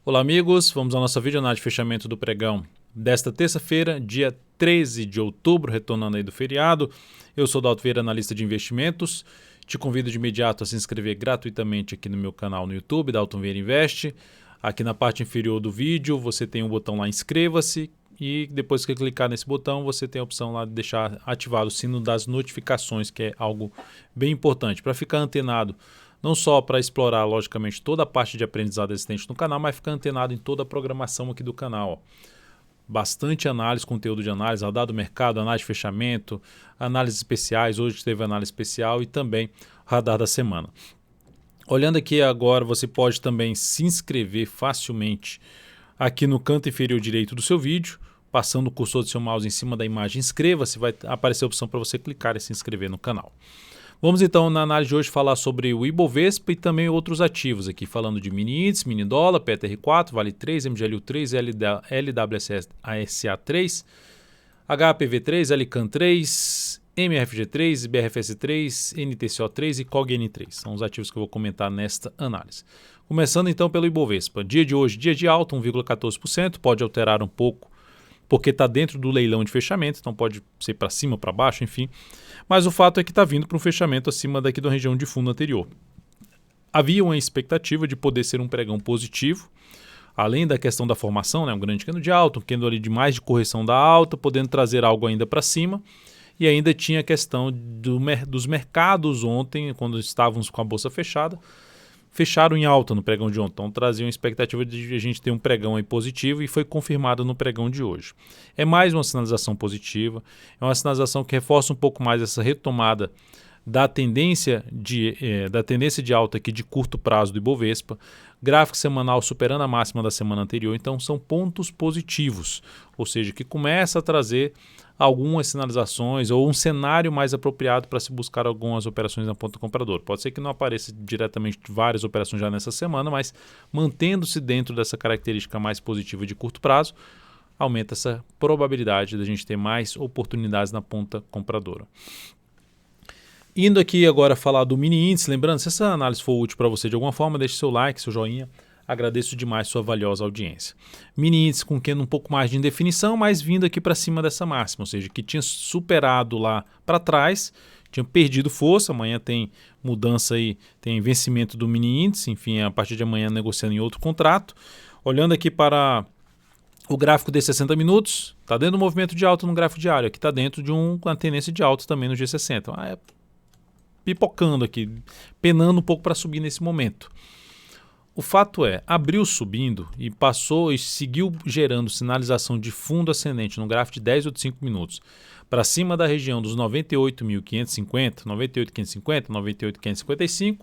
Olá amigos, vamos à nossa videoanálise de fechamento do pregão desta terça-feira, dia 13 de outubro, retornando aí do feriado. Eu sou Dalton Vieira, analista de investimentos. Te convido de imediato a se inscrever gratuitamente aqui no meu canal no YouTube, Dalton Vieira Investe. Aqui na parte inferior do vídeo você tem um botão lá inscreva-se e depois que clicar nesse botão você tem a opção lá de deixar ativado o sino das notificações, que é algo bem importante para ficar antenado. Não só para explorar, logicamente, toda a parte de aprendizado existente no canal, mas ficar antenado em toda a programação aqui do canal. Bastante análise, conteúdo de análise, radar do mercado, análise de fechamento, análises especiais. Hoje teve análise especial e também radar da semana. Olhando aqui agora, você pode também se inscrever facilmente aqui no canto inferior direito do seu vídeo. Passando o cursor do seu mouse em cima da imagem inscreva-se, vai aparecer a opção para você clicar e se inscrever no canal. Vamos então na análise de hoje falar sobre o Ibovespa e também outros ativos aqui, falando de mini índice, mini dólar, PTR4, Vale 3, MGLU3, LWSA3, HPV3, LCAN3, MRFG3, BRFS3, NTCO3 e COGN3. São os ativos que eu vou comentar nesta análise. Começando então pelo Ibovespa. Dia de hoje, dia de alta, 1,14%, pode alterar um pouco porque está dentro do leilão de fechamento, então pode ser para cima, para baixo, enfim. Mas o fato é que está vindo para um fechamento acima daqui da região de fundo anterior. Havia uma expectativa de poder ser um pregão positivo, além da questão da formação, né, um grande candle de alta, um candle ali de mais de correção da alta, podendo trazer algo ainda para cima. E ainda tinha a questão dos mercados ontem, quando estávamos com a bolsa fechada, fecharam em alta no pregão de ontem, então traziam a expectativa de a gente ter um pregão aí positivo e foi confirmado no pregão de hoje. É mais uma sinalização positiva, é uma sinalização que reforça um pouco mais essa retomada da tendência de alta aqui de curto prazo do Ibovespa, gráfico semanal superando a máxima da semana anterior, então são pontos positivos, ou seja, que começa a trazer algumas sinalizações ou um cenário mais apropriado para se buscar algumas operações na ponta compradora. Pode ser que não apareça diretamente várias operações já nessa semana, mas mantendo-se dentro dessa característica mais positiva de curto prazo, aumenta essa probabilidade de a gente ter mais oportunidades na ponta compradora. Indo aqui agora falar do mini índice, lembrando, se essa análise for útil para você de alguma forma, deixe seu like, seu joinha. Agradeço demais sua valiosa audiência. Mini índice com um pouco mais de indefinição, mas vindo aqui para cima dessa máxima, ou seja, que tinha superado lá para trás, tinha perdido força, amanhã tem mudança aí, tem vencimento do mini índice, enfim, a partir de amanhã negociando em outro contrato. Olhando aqui para o gráfico de 60 minutos, está dentro do movimento de alta no gráfico diário, aqui está dentro de uma tendência de alta também no G60. Pipocando aqui, penando um pouco para subir nesse momento. O fato é, abriu subindo e passou e seguiu gerando sinalização de fundo ascendente no gráfico de 10 ou de 5 minutos para cima da região dos 98.550, 98.550, 98.555,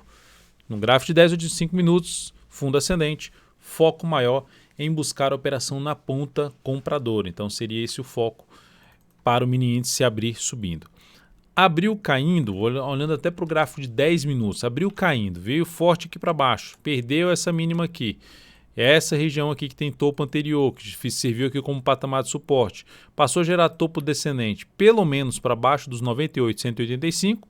no gráfico de 10 ou de 5 minutos, fundo ascendente, foco maior em buscar a operação na ponta compradora. Então seria esse o foco para o mini índice se abrir subindo. Abriu caindo, olhando até para o gráfico de 10 minutos, abriu caindo, veio forte aqui para baixo, perdeu essa mínima aqui. Essa região aqui que tem topo anterior, que serviu aqui como patamar de suporte, passou a gerar topo descendente, pelo menos para baixo dos 98,185,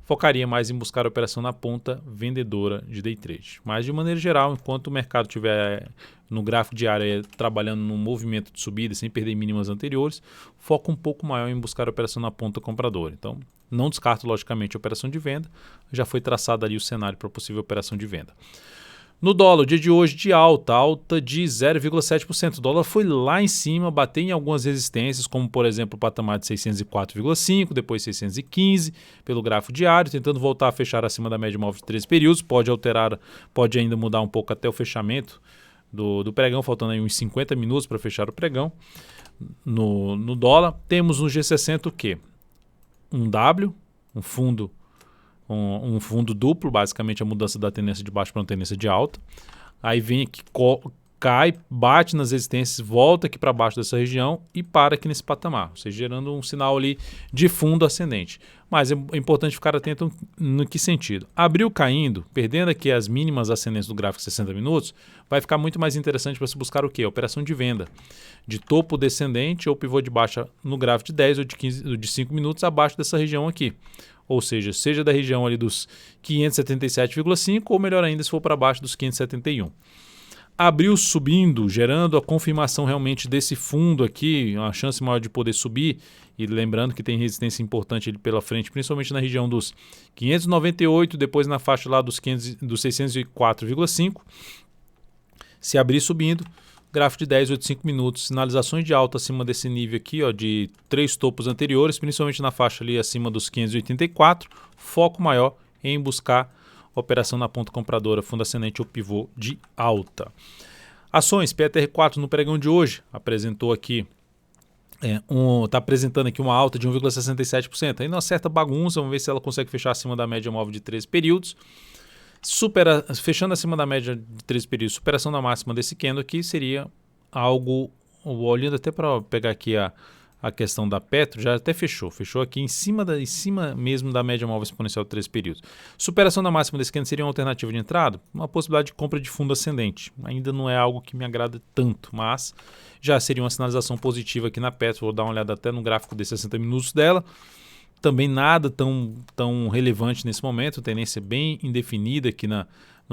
focaria mais em buscar a operação na ponta vendedora de day trade. Mas de maneira geral, enquanto o mercado estiver no gráfico diário trabalhando num movimento de subida sem perder mínimas anteriores, foca um pouco maior em buscar a operação na ponta compradora. Então, não descarto logicamente a operação de venda, já foi traçado ali o cenário para possível operação de venda. No dólar, o dia de hoje de alta de 0,7%. O dólar foi lá em cima, bateu em algumas resistências, como por exemplo o patamar de 604,5, depois 615 pelo gráfico diário, tentando voltar a fechar acima da média móvel de 13 períodos, pode ainda mudar um pouco até o fechamento do pregão, faltando aí uns 50 minutos para fechar o pregão. No dólar, temos no G60 o quê? Um W, um fundo duplo, basicamente a mudança da tendência de baixo para uma tendência de alta. Aí vem aqui, cai, bate nas resistências, volta aqui para baixo dessa região e para aqui nesse patamar, ou seja, gerando um sinal ali de fundo ascendente. Mas é importante ficar atento no que sentido. Abriu caindo, perdendo aqui as mínimas ascendentes do gráfico de 60 minutos, vai ficar muito mais interessante para se buscar o quê? A operação de venda, de topo descendente ou pivô de baixa no gráfico de 10 ou de 15 ou de 5 minutos abaixo dessa região aqui. Ou seja da região ali dos 577,5 ou melhor ainda se for para baixo dos 571. abriu subindo, gerando a confirmação realmente desse fundo aqui, uma chance maior de poder subir, e lembrando que tem resistência importante ali pela frente, principalmente na região dos 598, depois na faixa lá dos 604,5. Se abrir subindo, gráfico de 10, 8, 5 minutos, sinalizações de alta acima desse nível aqui, ó, de 3 topos anteriores, principalmente na faixa ali acima dos 584, foco maior em buscar operação na ponta compradora, fundo ascendente ou pivô de alta. Ações, PTR4 no pregão de hoje apresentou aqui, está apresentando aqui uma alta de 1,67%. Ainda uma certa bagunça, vamos ver se ela consegue fechar acima da média móvel de 13 períodos. Fechando acima da média de 13 períodos, superação da máxima desse candle aqui seria algo, olhando até para pegar aqui a questão da Petro, já até fechou aqui em cima mesmo da média móvel exponencial de 13 períodos. Superação da máxima desse candle seria uma alternativa de entrada, uma possibilidade de compra de fundo ascendente. Ainda não é algo que me agrada tanto, mas já seria uma sinalização positiva aqui na Petro. Vou dar uma olhada até no gráfico de 60 minutos dela. Também nada tão relevante nesse momento, tendência bem indefinida aqui no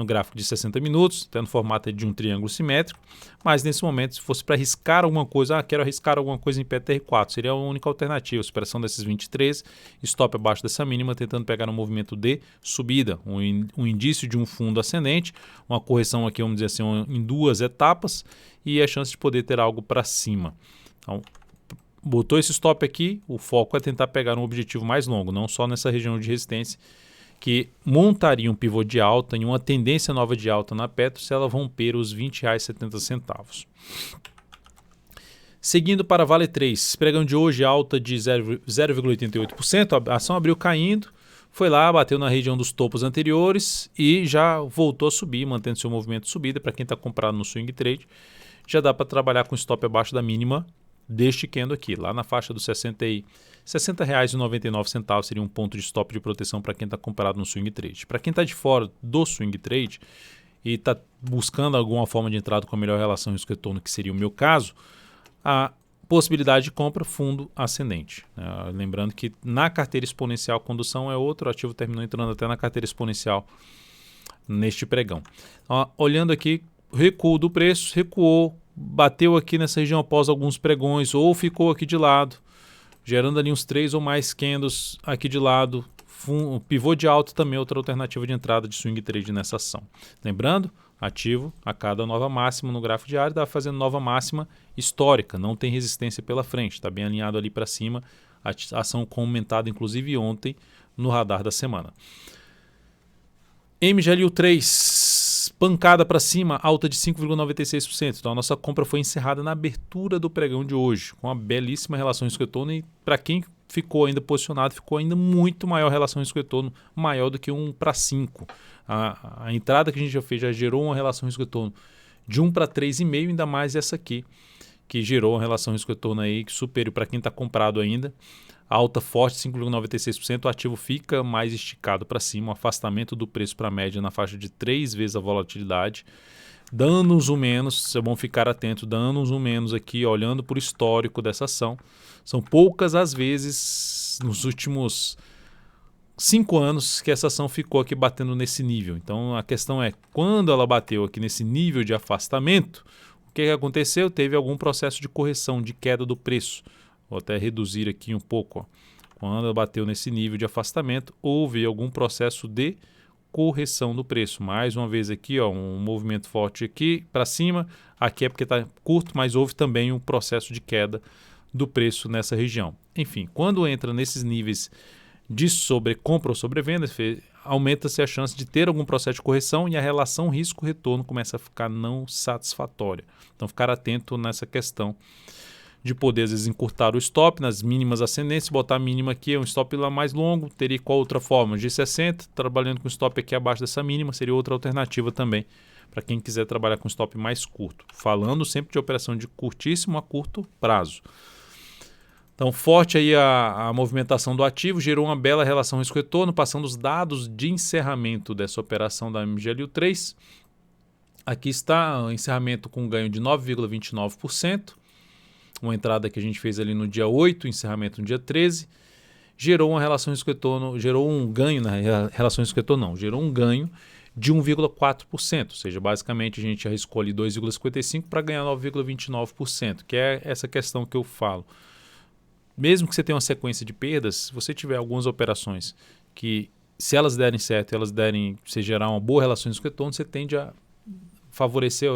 gráfico de 60 minutos, até no formato de um triângulo simétrico, mas nesse momento, se fosse para arriscar alguma coisa, quero arriscar alguma coisa em PTR4, seria a única alternativa, superação desses 23, stop abaixo dessa mínima, tentando pegar um movimento de subida, um indício de um fundo ascendente, uma correção aqui, vamos dizer assim, em 2 etapas, e a chance de poder ter algo para cima. Então, botou esse stop aqui, o foco é tentar pegar um objetivo mais longo, não só nessa região de resistência, que montaria um pivô de alta em uma tendência nova de alta na Petro se ela romper os R$ 20,70. Seguindo para Vale 3, pregão de hoje alta de 0,88%, a ação abriu caindo, foi lá, bateu na região dos topos anteriores e já voltou a subir, mantendo seu movimento de subida. Para quem está comprado no swing trade, já dá para trabalhar com stop abaixo da mínima deste candle aqui, lá na faixa dos R$ 60,99 seria um ponto de stop de proteção para quem está comprado no swing trade. Para quem está de fora do swing trade e está buscando alguma forma de entrada com a melhor relação risco-retorno, que seria o meu caso, a possibilidade de compra fundo ascendente. Lembrando que na carteira exponencial condução é outro ativo, terminou entrando até na carteira exponencial neste pregão. Olhando aqui, recuo do preço, recuou, bateu aqui nessa região após alguns pregões ou ficou aqui de lado, gerando ali uns 3 ou mais candles aqui de lado. Pivô de alta também é outra alternativa de entrada de swing trade nessa ação. Lembrando, ativo a cada nova máxima no gráfico diário, está fazendo nova máxima histórica, não tem resistência pela frente, está bem alinhado ali para cima, a ação comentada inclusive ontem no radar da semana. MGLU 3, pancada para cima, alta de 5,96%. Então a nossa compra foi encerrada na abertura do pregão de hoje, com uma belíssima relação risco-retorno, e para quem ficou ainda posicionado, ficou ainda muito maior relação risco-retorno, maior do que 1 para 5. A entrada que a gente já fez já gerou uma relação risco-retorno de 1 para 3,5, ainda mais essa aqui, que gerou uma relação risco-retorno aí que superior para quem está comprado ainda. Alta forte, 5,96%, o ativo fica mais esticado para cima, um afastamento do preço para a média na faixa de 3 vezes a volatilidade. Danos ou menos, é bom ficar atento, danos ou menos aqui, olhando por histórico dessa ação. São poucas as vezes nos últimos 5 anos que essa ação ficou aqui batendo nesse nível. Então a questão é, quando ela bateu aqui nesse nível de afastamento, o que aconteceu? Teve algum processo de correção, de queda do preço. Vou até reduzir aqui um pouco. Ó. Quando ela bateu nesse nível de afastamento, houve algum processo de correção do preço. Mais uma vez aqui, ó, um movimento forte aqui para cima. Aqui é porque está curto, mas houve também um processo de queda do preço nessa região. Enfim, quando entra nesses níveis de sobrecompra ou sobrevenda, aumenta-se a chance de ter algum processo de correção e a relação risco-retorno começa a ficar não satisfatória. Então, ficar atento nessa questão de poder, às vezes, encurtar o stop nas mínimas ascendentes, botar a mínima aqui, um stop lá mais longo, teria qual outra forma? G60, trabalhando com stop aqui abaixo dessa mínima, seria outra alternativa também, para quem quiser trabalhar com stop mais curto. Falando sempre de operação de curtíssimo a curto prazo. Então, forte aí a movimentação do ativo, gerou uma bela relação risco-retorno, passando os dados de encerramento dessa operação da MGLU 3. Aqui está o encerramento com um ganho de 9,29%. Uma entrada que a gente fez ali no dia 8, encerramento no dia 13, gerou uma relação risco-retorno, gerou um ganho na relação risco-retorno, não, gerou um ganho de 1,4%, ou seja, basicamente a gente arriscou ali 2,55% para ganhar 9,29%, que é essa questão que eu falo. Mesmo que você tenha uma sequência de perdas, se você tiver algumas operações que, se elas derem certo, você gerar uma boa relação de retorno, você tende a favorecer,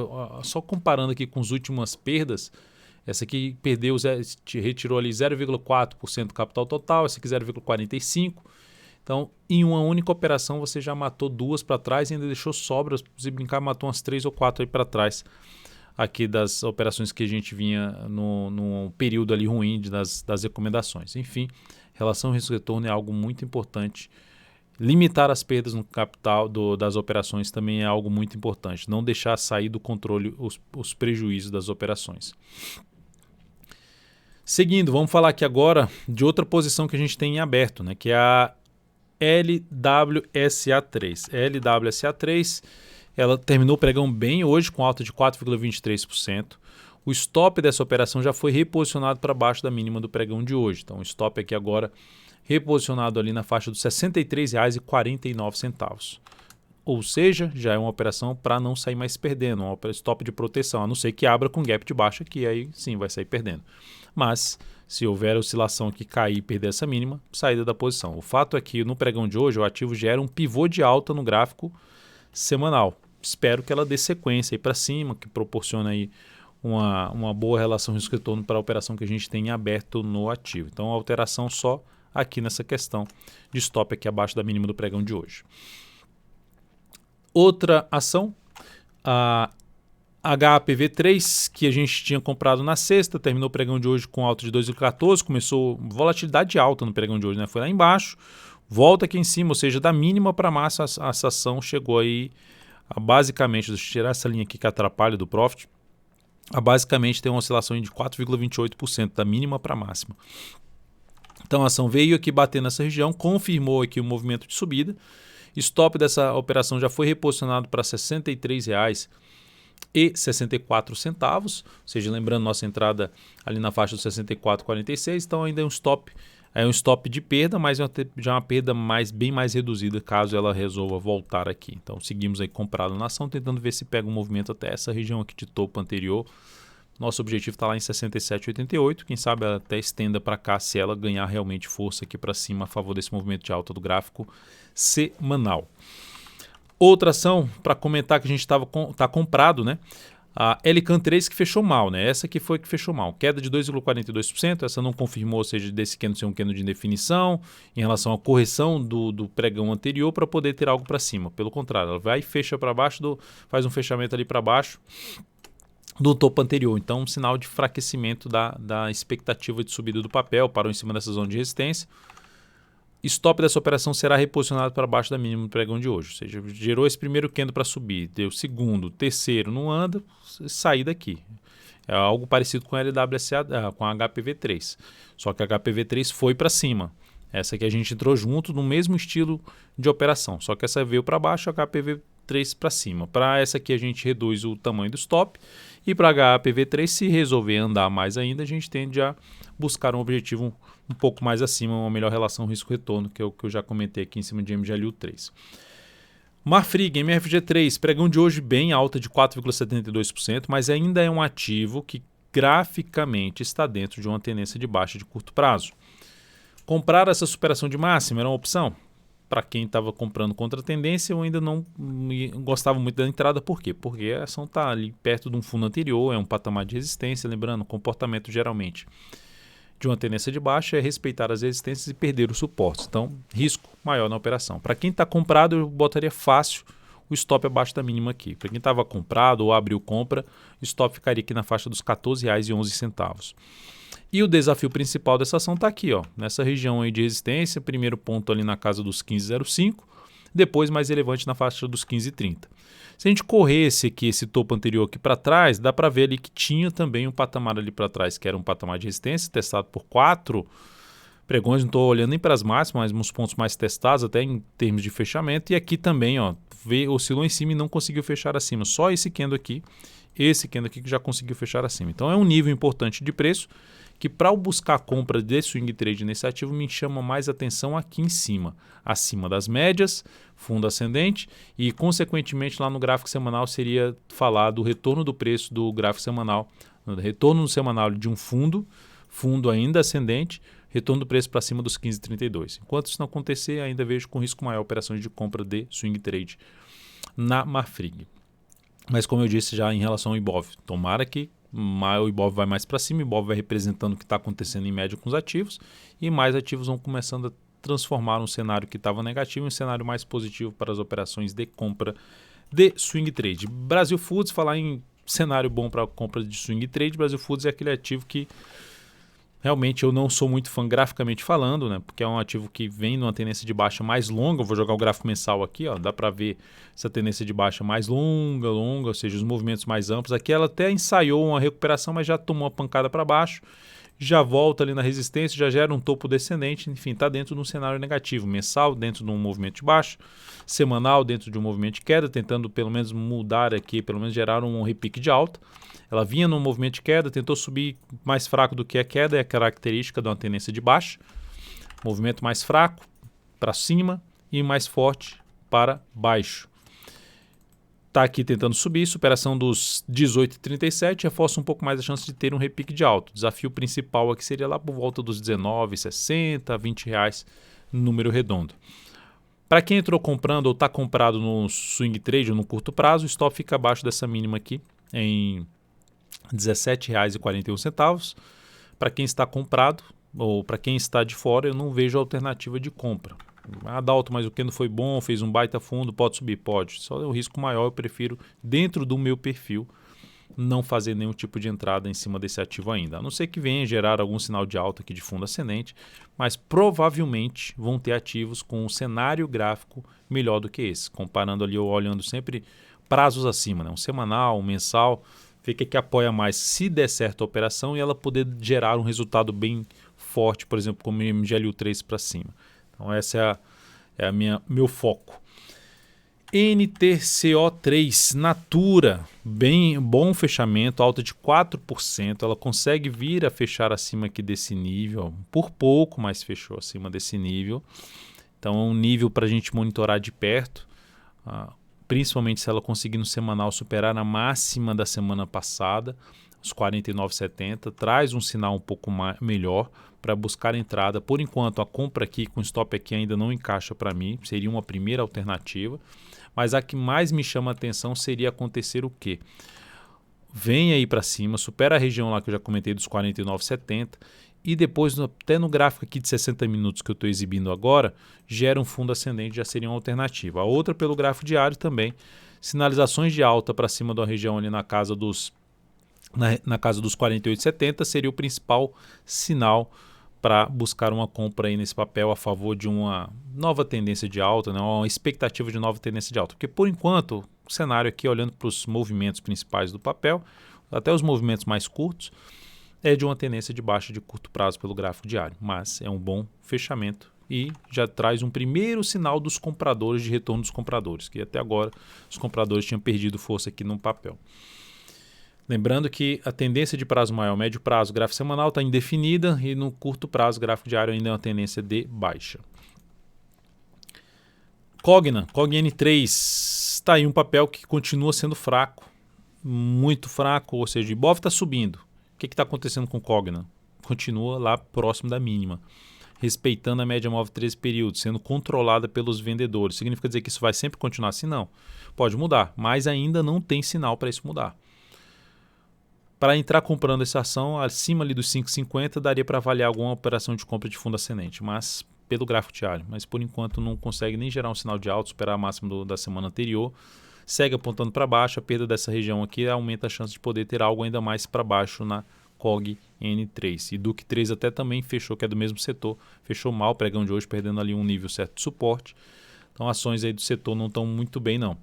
só comparando aqui com as últimas perdas, essa aqui perdeu, te retirou ali 0,4% do capital total, essa aqui 0,45%. Então, em uma única operação, você já matou 2 para trás e ainda deixou sobras, se brincar, matou umas 3 ou 4 aí para trás, aqui das operações que a gente vinha no período ali ruim das recomendações. Enfim, relação risco-retorno é algo muito importante. Limitar as perdas no capital das operações também é algo muito importante. Não deixar sair do controle os prejuízos das operações. Seguindo, vamos falar aqui agora de outra posição que a gente tem em aberto, né, que é a LWSA3. LWSA3, ela terminou o pregão bem hoje, com alta de 4,23%. O stop dessa operação já foi reposicionado para baixo da mínima do pregão de hoje. Então, o stop aqui agora reposicionado ali na faixa dos R$ 63,49. Ou seja, já é uma operação para não sair mais perdendo, um stop de proteção, a não ser que abra com gap de baixa, que aí sim vai sair perdendo. Mas, se houver oscilação que cair e perder essa mínima, saída da posição. O fato é que no pregão de hoje o ativo gera um pivô de alta no gráfico semanal. Espero que ela dê sequência aí para cima, que proporcione aí uma boa relação risco-retorno para a operação que a gente tem aberto no ativo. Então, a alteração só aqui nessa questão de stop aqui abaixo da mínima do pregão de hoje. Outra ação, a HAPV3, que a gente tinha comprado na sexta, terminou o pregão de hoje com alta de 2,14, começou volatilidade alta no pregão de hoje, né? Foi lá embaixo, volta aqui em cima, ou seja, da mínima para máxima essa ação chegou aí a basicamente, deixa eu tirar essa linha aqui que atrapalha do profit, a basicamente tem uma oscilação de 4,28% da mínima para a máxima. Então a ação veio aqui bater nessa região, confirmou aqui o movimento de subida. Stop dessa operação já foi reposicionado para R$ 63,64, ou seja, lembrando nossa entrada ali na faixa dos 64,46, então ainda é um stop de perda, mas já uma perda bem mais reduzida caso ela resolva voltar aqui. Então seguimos aí comprado na ação, tentando ver se pega um movimento até essa região aqui de topo anterior. Nosso objetivo está lá em 67,88, quem sabe ela até estenda para cá se ela ganhar realmente força aqui para cima a favor desse movimento de alta do gráfico semanal. Outra ação para comentar que a gente tá comprado, né? A LCAN3 que fechou mal, né? Essa que foi que fechou mal. Queda de 2,42%, essa não confirmou, ou seja, desse candle ser um candle de indefinição em relação à correção do pregão anterior para poder ter algo para cima. Pelo contrário, ela vai e fecha para baixo, faz um fechamento ali para baixo do topo anterior. Então, um sinal de enfraquecimento da expectativa de subida do papel, parou em cima dessa zona de resistência. Stop dessa operação será reposicionado para baixo da mínima do pregão de hoje, ou seja, gerou esse primeiro candle para subir, deu segundo, terceiro, não anda, sair daqui. É algo parecido com a LWSA, com a HPV3, só que a HPV3 foi para cima. Essa aqui a gente entrou junto no mesmo estilo de operação, só que essa veio para baixo, a HPV3 para cima. Para essa aqui a gente reduz o tamanho do stop e para a HPV3, se resolver andar mais ainda, a gente tende a buscar um objetivo um pouco mais acima, uma melhor relação risco-retorno, que é o que eu já comentei aqui em cima de MGLU3. Marfrig, MFG3, pregão de hoje bem alta de 4,72%, mas ainda é um ativo que graficamente está dentro de uma tendência de baixa de curto prazo. Comprar essa superação de máxima era uma opção? Para quem estava comprando contra a tendência, eu ainda não gostava muito da entrada. Por quê? Porque a ação está ali perto de um fundo anterior, é um patamar de resistência. Lembrando, o comportamento geralmente de uma tendência de baixa é respeitar as resistências e perder os suportes. Então, risco maior na operação. Para quem está comprado, eu botaria fácil o stop abaixo da mínima aqui. Para quem estava comprado ou abriu compra, o stop ficaria aqui na faixa dos R$ 14,11. E o desafio principal dessa ação está aqui, ó, nessa região aí de resistência, primeiro ponto ali na casa dos 15,05, depois mais relevante na faixa dos 15,30. Se a gente corresse aqui esse topo anterior aqui para trás, dá para ver ali que tinha também um patamar ali para trás, que era um patamar de resistência, testado por 4 pregões, não estou olhando nem para as máximas, mas uns pontos mais testados até em termos de fechamento, e aqui também, ó, oscilou em cima e não conseguiu fechar acima, só esse candle aqui que já conseguiu fechar acima. Então é um nível importante de preço que para eu buscar a compra de swing trade nesse ativo me chama mais atenção aqui em cima, acima das médias, fundo ascendente e consequentemente lá no gráfico semanal seria falar do retorno do preço do gráfico semanal, retorno no semanal de um fundo ainda ascendente, retorno do preço para cima dos 15,32. Enquanto isso não acontecer, ainda vejo com risco maior operações de compra de swing trade na Marfrig. Mas como eu disse já em relação ao Ibov, tomara que o Ibov vai mais para cima, o Ibov vai representando o que está acontecendo em média com os ativos e mais ativos vão começando a transformar um cenário que estava negativo em um cenário mais positivo para as operações de compra de swing trade. Brasil Foods, falar em cenário bom para a compra de swing trade, Brasil Foods é aquele ativo que realmente eu não sou muito fã graficamente falando, né? Porque é um ativo que vem numa tendência de baixa mais longa. Eu vou jogar o gráfico mensal aqui, ó, dá para ver essa tendência de baixa mais longa, ou seja, os movimentos mais amplos. Aqui ela até ensaiou uma recuperação, mas já tomou uma pancada para baixo, já volta ali na resistência, já gera um topo descendente, enfim, está dentro de um cenário negativo. Mensal, dentro de um movimento de baixo, semanal, dentro de um movimento de queda, tentando pelo menos mudar aqui, pelo menos gerar um repique de alta. Ela vinha num movimento de queda, tentou subir mais fraco do que a queda, é a característica de uma tendência de baixa. Movimento mais fraco para cima e mais forte para baixo. Está aqui tentando subir, superação dos 18,37, reforça um pouco mais a chance de ter um repique de alto. O desafio principal aqui seria lá por volta dos 19,60, R$20, número redondo. Para quem entrou comprando ou está comprado no swing trade ou no curto prazo, o stop fica abaixo dessa mínima aqui, em R$17,41. Para quem está comprado ou para quem está de fora, eu não vejo alternativa de compra. Adalto, mas o que não foi bom, fez um baita fundo, pode subir? Pode. Só o risco maior eu prefiro, dentro do meu perfil, não fazer nenhum tipo de entrada em cima desse ativo ainda. A não ser que venha gerar algum sinal de alta aqui de fundo ascendente, mas provavelmente vão ter ativos com um cenário gráfico melhor do que esse. Comparando ali ou olhando sempre prazos acima, né? Um semanal, um mensal, fica que apoia mais se der certo a operação e ela poder gerar um resultado bem forte, por exemplo, como MGLU3 para cima. Então esse é meu foco. NTCO3, Natura, bem bom fechamento, alta de 4%. Ela consegue vir a fechar acima aqui desse nível, por pouco, mas fechou acima desse nível. Então é um nível para a gente monitorar de perto, principalmente se ela conseguir no semanal superar a máxima da semana passada, os 49,70, traz um sinal um pouco melhor para buscar entrada. Por enquanto, a compra aqui com stop aqui ainda não encaixa para mim, seria uma primeira alternativa. Mas a que mais me chama a atenção seria acontecer o quê? Vem aí para cima, supera a região lá que eu já comentei dos 49,70 e depois, até no gráfico aqui de 60 minutos que eu estou exibindo agora, gera um fundo ascendente, já seria uma alternativa. A outra pelo gráfico diário também, sinalizações de alta para cima da região ali na casa dos 48,70 seria o principal sinal para buscar uma compra aí nesse papel a favor de uma nova tendência de alta, né? Uma expectativa de nova tendência de alta. Porque por enquanto, o cenário aqui, olhando para os movimentos principais do papel, até os movimentos mais curtos, é de uma tendência de baixa de curto prazo pelo gráfico diário. Mas é um bom fechamento e já traz um primeiro sinal dos compradores, de retorno dos compradores, que até agora os compradores tinham perdido força aqui no papel. Lembrando que a tendência de prazo maior, médio prazo, gráfico semanal está indefinida e no curto prazo, gráfico diário ainda é uma tendência de baixa. Cogna N3, está aí um papel que continua sendo fraco, muito fraco, ou seja, o Ibov está subindo. O que está acontecendo com Cogna? Continua lá próximo da mínima, respeitando a média móvel 13 períodos, sendo controlada pelos vendedores. Significa dizer que isso vai sempre continuar assim? Não. Pode mudar, mas ainda não tem sinal para isso mudar. Para entrar comprando essa ação, acima ali dos 5,50, daria para avaliar alguma operação de compra de fundo ascendente, mas pelo gráfico diário. Mas por enquanto não consegue nem gerar um sinal de alta, superar a máxima da semana anterior. Segue apontando para baixo, a perda dessa região aqui aumenta a chance de poder ter algo ainda mais para baixo na COG N3. E Duque 3 até também fechou, que é do mesmo setor, fechou mal o pregão de hoje, perdendo ali um nível certo de suporte. Então ações aí do setor não estão muito bem não.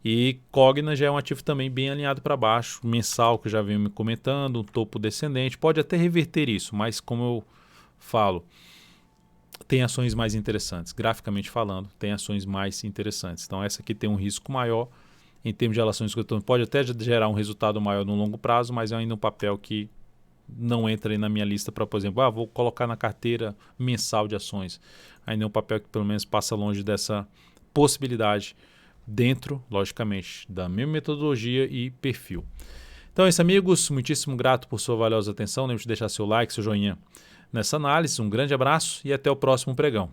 E Cogna já é um ativo também bem alinhado para baixo, mensal, que eu já venho me comentando, um topo descendente, pode até reverter isso, mas como eu falo, tem ações mais interessantes, graficamente falando, tem ações mais interessantes. Então essa aqui tem um risco maior, em termos de relações com o retorno, pode até gerar um resultado maior no longo prazo, mas é ainda um papel que não entra aí na minha lista para, por exemplo, vou colocar na carteira mensal de ações. Ainda é um papel que pelo menos passa longe dessa possibilidade dentro, logicamente, da minha metodologia e perfil. Então é isso, amigos. Muitíssimo grato por sua valiosa atenção. Lembre-se de deixar seu like, seu joinha nessa análise. Um grande abraço e até o próximo pregão.